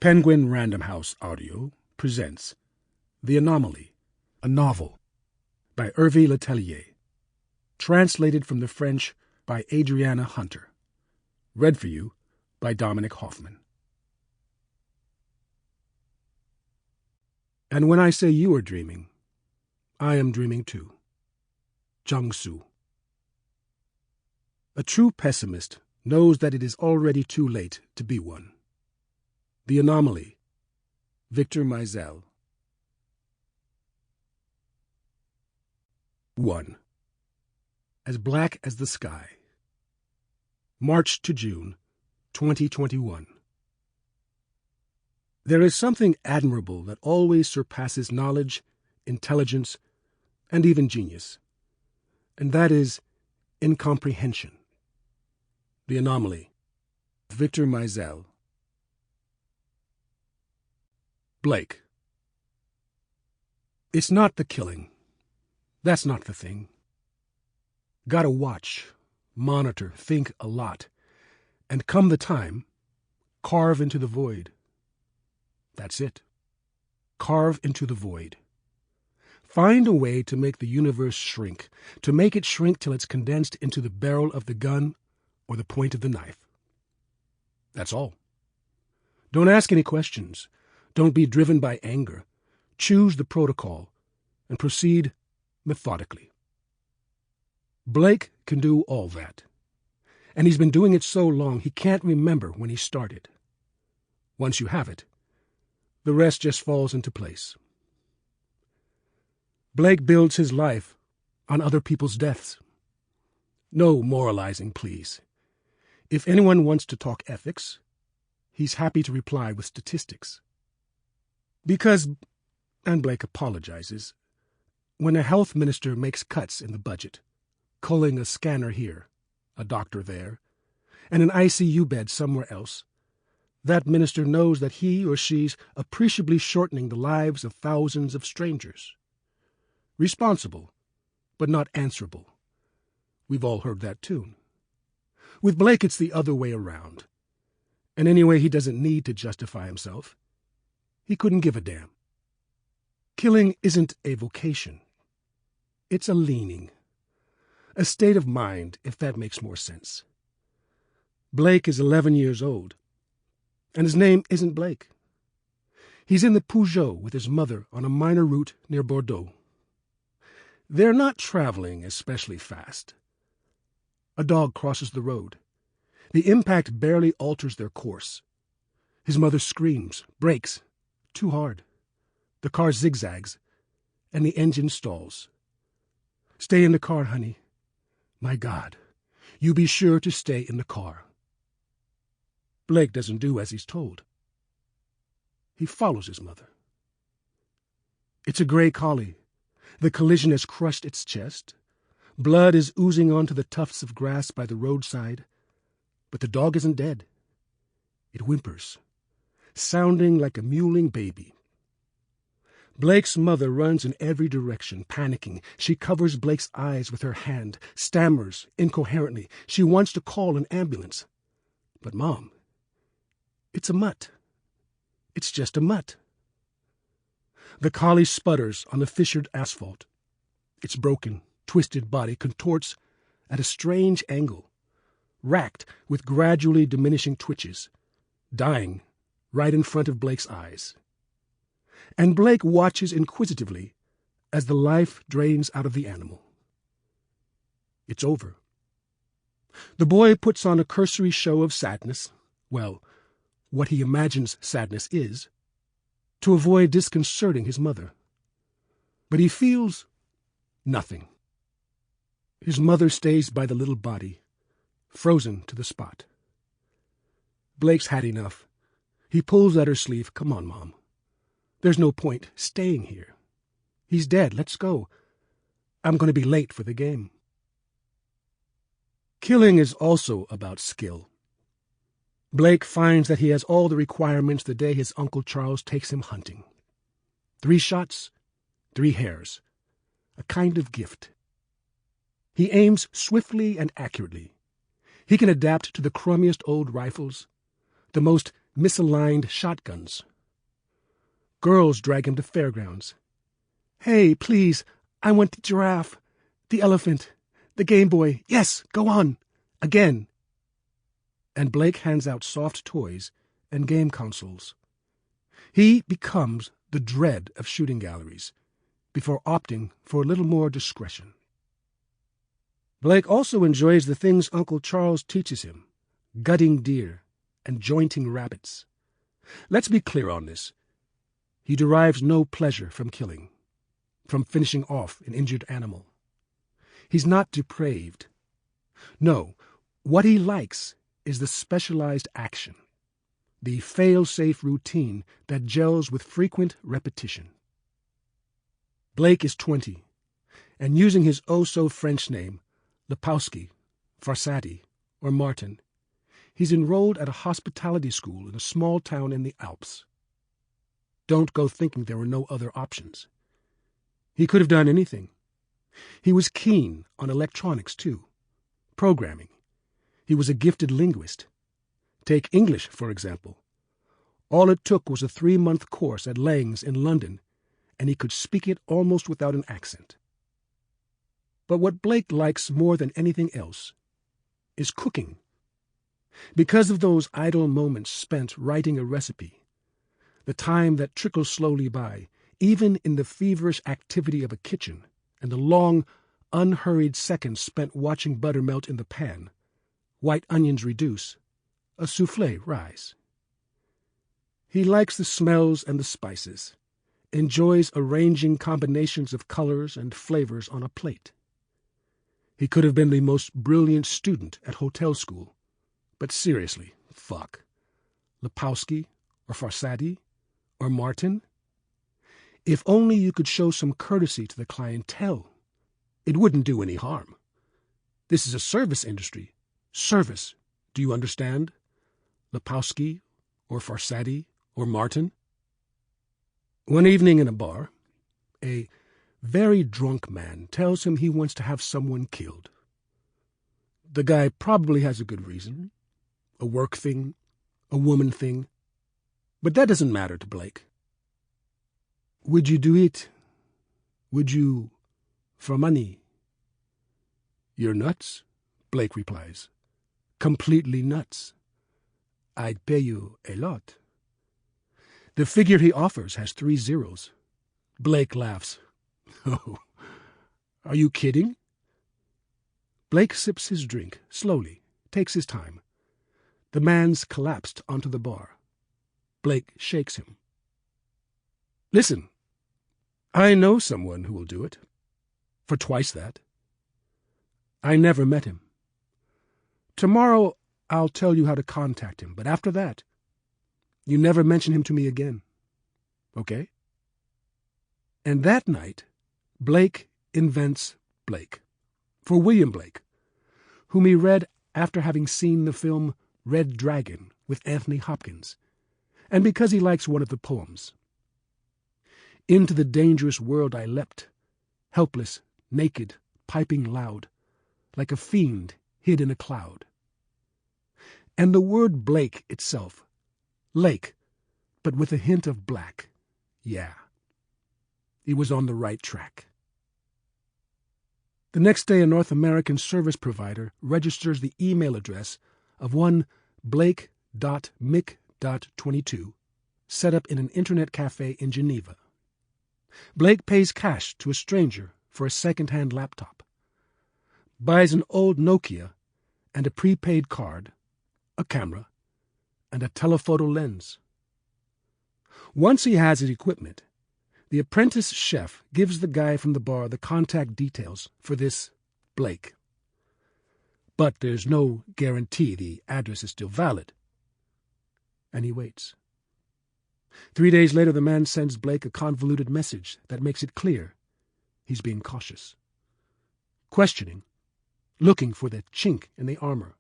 Penguin Random House Audio presents The Anomaly, a novel by Herv Le Tellier, translated from the French by Adriana Hunter, read for you by Dominic Hoffman. And when I say you are dreaming, I am dreaming too. Jung-Soo. A true pessimist knows that it is already too late to be one. The Anomaly, Victor Miesel. 1. As black as the sky. March to June, 2021. There is something admirable that always surpasses knowledge, intelligence, and even genius, and that is incomprehension. The Anomaly, Victor Miesel. Blake. It's not the killing. That's not the thing. Gotta watch, monitor, think a lot, and come the time, carve into the void. That's it. Carve into the void. Find a way to make the universe shrink, to make it shrink till it's condensed into the barrel of the gun or the point of the knife. That's all. Don't ask any questions. Don't be driven by anger. Choose the protocol and proceed methodically. Blake can do all that, and he's been doing it so long he can't remember when he started. Once you have it, the rest just falls into place. Blake builds his life on other people's deaths. No moralizing, please. If anyone wants to talk ethics, he's happy to reply with statistics. Because, and Blake apologizes, when a health minister makes cuts in the budget, culling a scanner here, a doctor there, and an ICU bed somewhere else, that minister knows that he or she's appreciably shortening the lives of thousands of strangers. Responsible, but not answerable. We've all heard that tune. With Blake, it's the other way around. And anyway, he doesn't need to justify himself. He couldn't give a damn. Killing isn't a vocation. It's a leaning. A state of mind, if that makes more sense. Blake is 11 years old, and his name isn't Blake. He's in the Peugeot with his mother on a minor route near Bordeaux. They're not traveling especially fast. A dog crosses the road. The impact barely alters their course. His mother screams, brakes, too hard. The car zigzags, and the engine stalls. Stay in the car, honey. My God, you be sure to stay in the car. Blake doesn't do as he's told. He follows his mother. It's a gray collie. The collision has crushed its chest. Blood is oozing onto the tufts of grass by the roadside. But the dog isn't dead. It whimpers, sounding like a mewling baby. Blake's mother runs in every direction, panicking. She covers Blake's eyes with her hand, stammers incoherently. She wants to call an ambulance. But, Mom, it's a mutt. It's just a mutt. The collie sputters on the fissured asphalt. Its broken, twisted body contorts at a strange angle, racked with gradually diminishing twitches, dying right in front of Blake's eyes. And Blake watches inquisitively as the life drains out of the animal. It's over. The boy puts on a cursory show of sadness, well, what he imagines sadness is, to avoid disconcerting his mother. But he feels nothing. His mother stays by the little body, frozen to the spot. Blake's had enough. He pulls at her sleeve. Come on, Mom. There's no point staying here. He's dead. Let's go. I'm going to be late for the game. Killing is also about skill. Blake finds that he has all the requirements the day his Uncle Charles takes him hunting. 3 shots, 3 hares. A kind of gift. He aims swiftly and accurately. He can adapt to the crummiest old rifles, the most misaligned shotguns. Girls drag him to fairgrounds. "Hey, please, I want the giraffe, the elephant, the Game Boy. Yes, go on. Again." And Blake hands out soft toys and game consoles. He becomes the dread of shooting galleries before opting for a little more discretion. Blake also enjoys the things Uncle Charles teaches him, gutting deer and jointing rabbits. Let's be clear on this. He derives no pleasure from killing, from finishing off an injured animal. He's not depraved. No, what he likes is the specialized action, the fail-safe routine that gels with frequent repetition. Blake is 20, and using his oh-so-French name, Lepowski, Farsadi, or Martin, he's enrolled at a hospitality school in a small town in the Alps. Don't go thinking there were no other options. He could have done anything. He was keen on electronics, too. Programming. He was a gifted linguist. Take English, for example. All it took was a 3-month course at Lang's in London, and he could speak it almost without an accent. But what Blake likes more than anything else is cooking. Because of those idle moments spent writing a recipe, the time that trickles slowly by, even in the feverish activity of a kitchen, and the long, unhurried seconds spent watching butter melt in the pan, white onions reduce, a soufflé rise. He likes the smells and the spices, enjoys arranging combinations of colors and flavors on a plate. He could have been the most brilliant student at hotel school, but seriously, fuck. Lepowski or Farsadi or Martin? If only you could show some courtesy to the clientele. It wouldn't do any harm. This is a service industry. Service. Do you understand? Lepowski or Farsadi or Martin? One evening in a bar, a very drunk man tells him he wants to have someone killed. The guy probably has a good reason. A work thing, a woman thing. But that doesn't matter to Blake. "Would you do it? Would you, for money?" "You're nuts," Blake replies. "Completely nuts. I'd pay you a lot." The figure he offers has 3 zeros. Blake laughs. "Oh, are you kidding?" Blake sips his drink, slowly, takes his time. The man's collapsed onto the bar. Blake shakes him. "Listen, I know someone who will do it. For twice that. I never met him. Tomorrow I'll tell you how to contact him, but after that, you never mention him to me again. Okay?" And that night, Blake invents Blake, for William Blake, whom he read after having seen the film Red Dragon with Anthony Hopkins, and because he likes one of the poems. "Into the dangerous world I leapt, helpless, naked, piping loud, like a fiend hid in a cloud." And the word Blake itself, lake, but with a hint of black. Yeah. He was on the right track. The next day, a North American service provider registers the email address of one Blake.Mick.22, set up in an internet cafe in Geneva. Blake pays cash to a stranger for a second-hand laptop, buys an old Nokia and a prepaid card, a camera, and a telephoto lens. Once he has his equipment, the apprentice chef gives the guy from the bar the contact details for this Blake. But there's no guarantee the address is still valid. And he waits. 3 days later, the man sends Blake a convoluted message that makes it clear he's being cautious. Questioning, looking for the chink in the armor.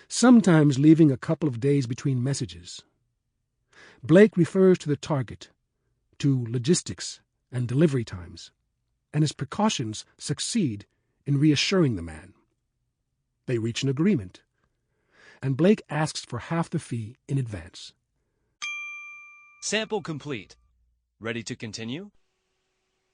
Sometimes leaving a couple of days between messages. Blake refers to the target, to logistics and delivery times, and his precautions succeed in reassuring the man. They reach an agreement. and Blake asks for half the fee in advance. Sample complete. Ready to continue?